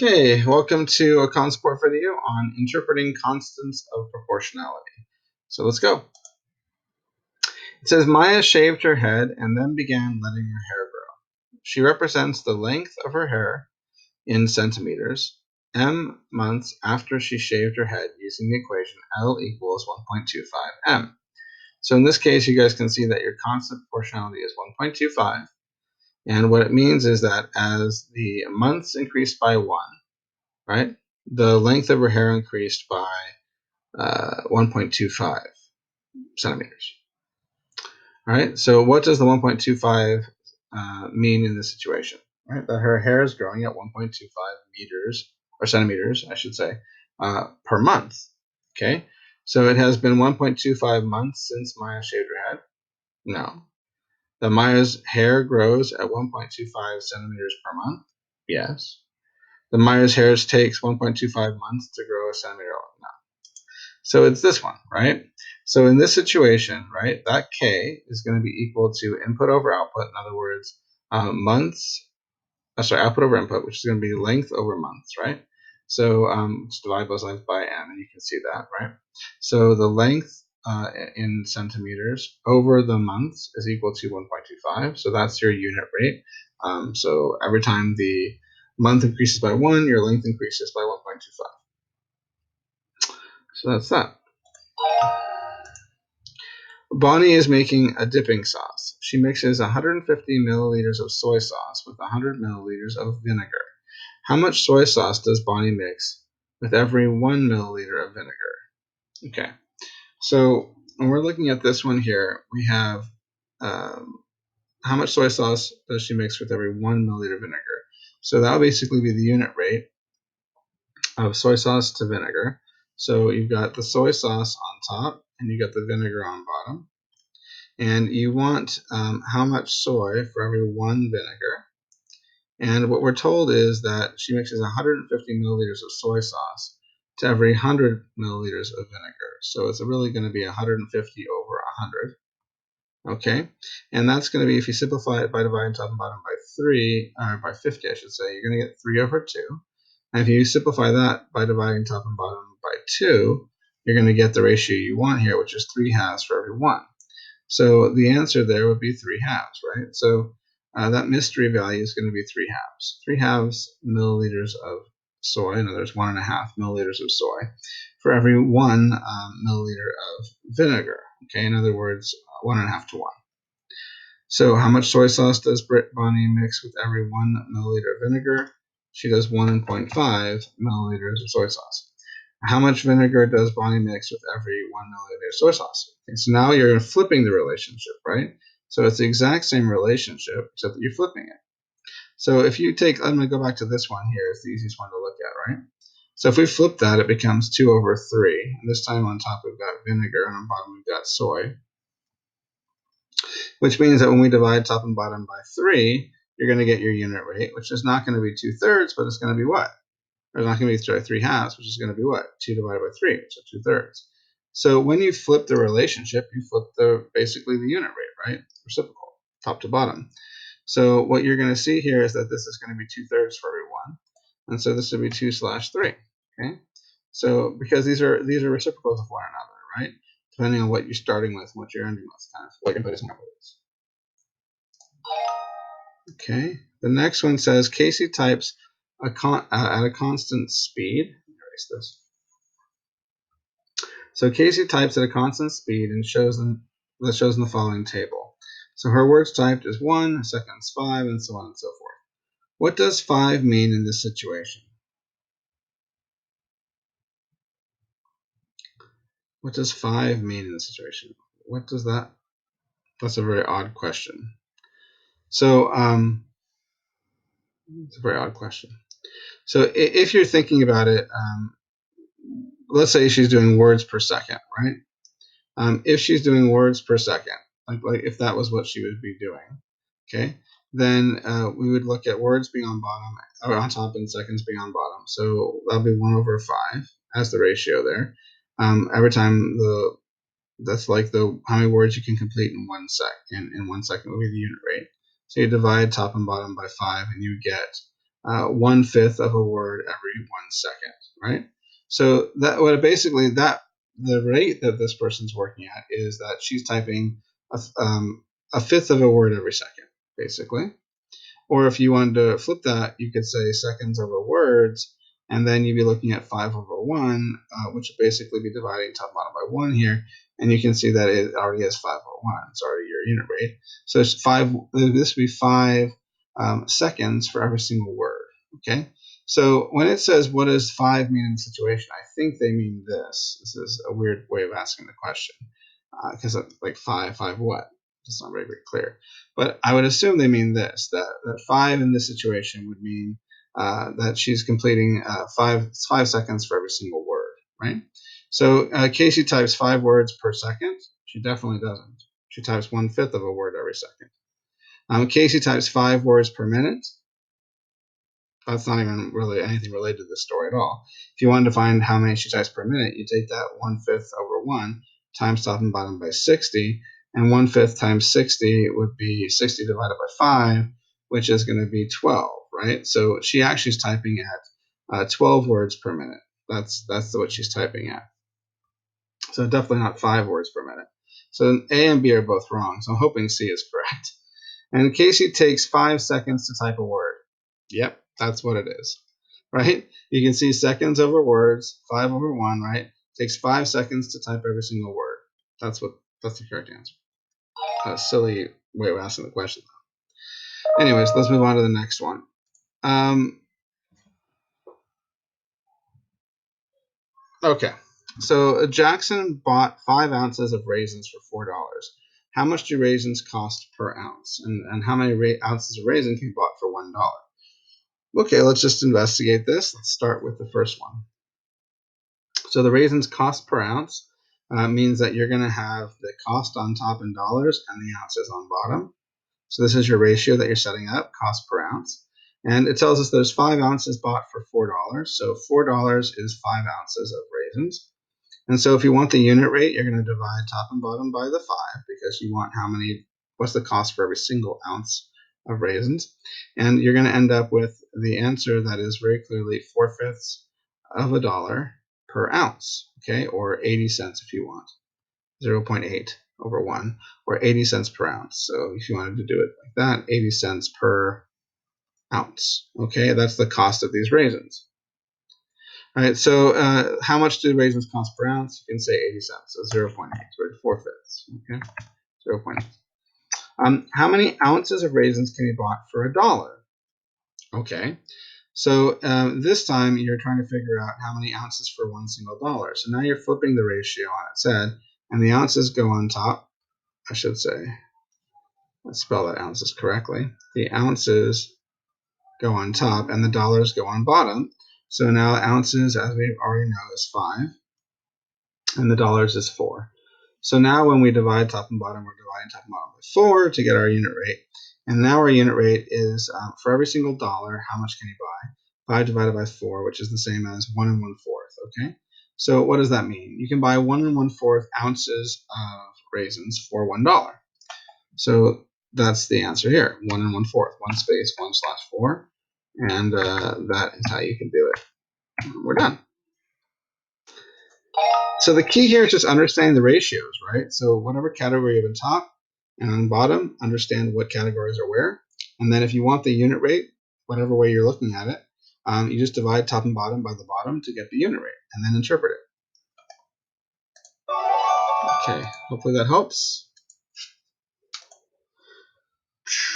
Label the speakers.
Speaker 1: Okay, welcome to a Consport video on interpreting constants of proportionality. So let's go. It says Maya shaved her head and then began letting her hair grow. She represents the length of her hair in centimeters, m months after she shaved her head using the equation L equals 1.25 m. So in this case, you guys can see that your constant proportionality is 1.25. And what it means is that as the months increase by 1, right, the length of her hair increased by 1.25 centimeters. All right, so what does the 1.25 mean in this situation? Right, that her hair is growing at 1.25 meters, or centimeters, I should say, per month. Okay, so it has been 1.25 months since Maya shaved her head. No. That Maya's hair grows at 1.25 centimeters per month. Yes. The Maya's hair takes 1.25 months to grow a centimeter. No. So it's this one, right? So in this situation, right, that K is going to be equal to input over output. In other words, output over input, which is going to be length over months, right? So just divide both sides by n, and you can see that, right? So the length in centimeters over the months is equal to 1.25. So that's your unit rate. So every time the month increases by 1, your length increases by 1.25. So that's that. Bonnie is making a dipping sauce. She mixes 150 milliliters of soy sauce with 100 milliliters of vinegar. How much soy sauce does Bonnie mix with every 1 milliliter of vinegar? Okay, so when we're looking at this one here, we have how much soy sauce does she mix with every 1 milliliter of vinegar? So that will basically be the unit rate of soy sauce to vinegar. So you've got the soy sauce on top, and you got the vinegar on bottom. And you want how much soy for every 1 vinegar. And what we're told is that she mixes 150 milliliters of soy sauce to every 100 milliliters of vinegar. So it's really going to be 150 over 100. Okay, and that's going to be, if you simplify it by dividing top and bottom by 3, or by 50, I should say, you're going to get 3 over 2. And if you simplify that by dividing top and bottom by 2, you're going to get the ratio you want here, which is 3 halves for every 1. So the answer there would be 3 halves, right? So that mystery value is going to be 3 halves. 3 halves milliliters of soy, in other words, 1.5 milliliters of soy, for every 1 milliliter of vinegar. Okay, in other words, 1.5 to 1. So how much soy sauce does Bonnie mix with every 1 milliliter of vinegar? She does 1.5 milliliters of soy sauce. How much vinegar does Bonnie mix with every 1 milliliter of soy sauce? Okay, so now you're flipping the relationship, right? So it's the exact same relationship, except that you're flipping it. So if you take, I'm going to go back to this one here. It's the easiest one to look at, right? So if we flip that, it becomes 2 over 3. And this time on top we've got vinegar, and on bottom we've got soy. Which means that when we divide top and bottom by 3, you're going to get your unit rate, which is not going to be 2/3, but it's going to be what? There's not going to be 3 halves, which is going to be what? 2 divided by 3, so 2/3. So when you flip the relationship, you flip basically the unit rate, right? Reciprocal, top to bottom. So what you're going to see here is that this is going to be 2/3 for every 1. And so this would be 2/3. Okay? So because these are reciprocals of one another, right? Depending on what you're starting with and what you're ending with, kind of like in place numbers. Okay. The next one says Casey types at a constant speed. Erase this. So Casey types at a constant speed and shows in the following table. So her words typed is 1, seconds 5, and so on and so forth. What does 5 mean in this situation? What does 5 mean in this situation? What does that? That's a very odd question. So it's a very odd question. So if you're thinking about it, let's say she's doing words per second, right? If she's doing words per second, like if that was what she would be doing, okay, then we would look at words being on bottom or on top and seconds being on bottom. So that'll be 1 over 5 as the ratio there. Every time that's like how many words you can complete in 1 second. In 1 second would be the unit rate. So you divide top and bottom by 5, and you get 1/5 of a word every 1 second, right? So that what basically that the rate that this person's working at is that she's typing a fifth of a word every second, basically. Or if you wanted to flip that, you could say seconds over words, and then you'd be looking at 5/1, which would basically be dividing top and bottom by 1 here. And you can see that it already has 5/1. It's already your unit rate. So it's this would be 5 seconds for every single word. Okay. So when it says what does 5 mean in the situation, I think they mean this. This is a weird way of asking the question because like 5 what? It's not very clear. But I would assume they mean this, that 5 in this situation would mean that she's completing 5 seconds for every single word, right? So Casey types 5 words per second. She definitely doesn't. She types 1/5 of a word every second. Casey types 5 words per minute. That's not even really anything related to this story at all. If you wanted to find how many she types per minute, you take that 1/5 over 1 times top and bottom by 60, and 1/5 times 60 would be 60 divided by 5, which is going to be 12, right? So she actually is typing at 12 words per minute. That's what she's typing at. So definitely not 5 words per minute. So A and B are both wrong. So I'm hoping C is correct. And Casey takes 5 seconds to type a word. Yep, that's what it is, right? You can see seconds over words, 5/1, right? It takes 5 seconds to type every single word. That's the correct answer. A silly way of asking the question. Anyways, let's move on to the next one. Okay, so Jackson bought 5 ounces of raisins for $4. How much do raisins cost per ounce? And how many ounces of raisin can be bought for $1? Okay, let's just investigate this. Let's start with the first one. So the raisins cost per ounce means that you're going to have the cost on top in dollars and the ounces on bottom. So this is your ratio that you're setting up, cost per ounce. And it tells us there's 5 ounces bought for $4. So $4 is 5 ounces of raisins. And so if you want the unit rate, you're going to divide top and bottom by the 5 because you want what's the cost for every single ounce of raisins. And you're going to end up with the answer that is very clearly 4/5 of a dollar per ounce, okay, or 80 cents if you want, 0.8 over 1, or 80 cents per ounce. So if you wanted to do it like that, 80 cents per ounce, okay, that's the cost of these raisins. All right, so how much do raisins cost per ounce? You can say 80 cents, so 0.8, so 4/5, okay, 0.8. How many ounces of raisins can be bought for $1? Okay, so this time you're trying to figure out how many ounces for one single dollar. So now you're flipping the ratio on its head, and the ounces go on top, I should say. Let's spell that ounces correctly. The ounces go on top, and the dollars go on bottom. So now ounces, as we already know, is 5, and the dollars is 4. So now when we divide top and bottom, we're dividing top and bottom by 4 to get our unit rate. And now our unit rate is for every single dollar, how much can you buy? 5 divided by 4, which is the same as 1 1/4, okay? So what does that mean? You can buy 1 1/4 ounces of raisins for $1. So that's the answer here, 1 1/4, 1 space 1/4, and that is how you can do it. We're done. So the key here is just understanding the ratios, right? So whatever category you have on top and on bottom, understand what categories are where. And then if you want the unit rate, whatever way you're looking at it, you just divide top and bottom by the bottom to get the unit rate and then interpret it. Okay, hopefully that helps.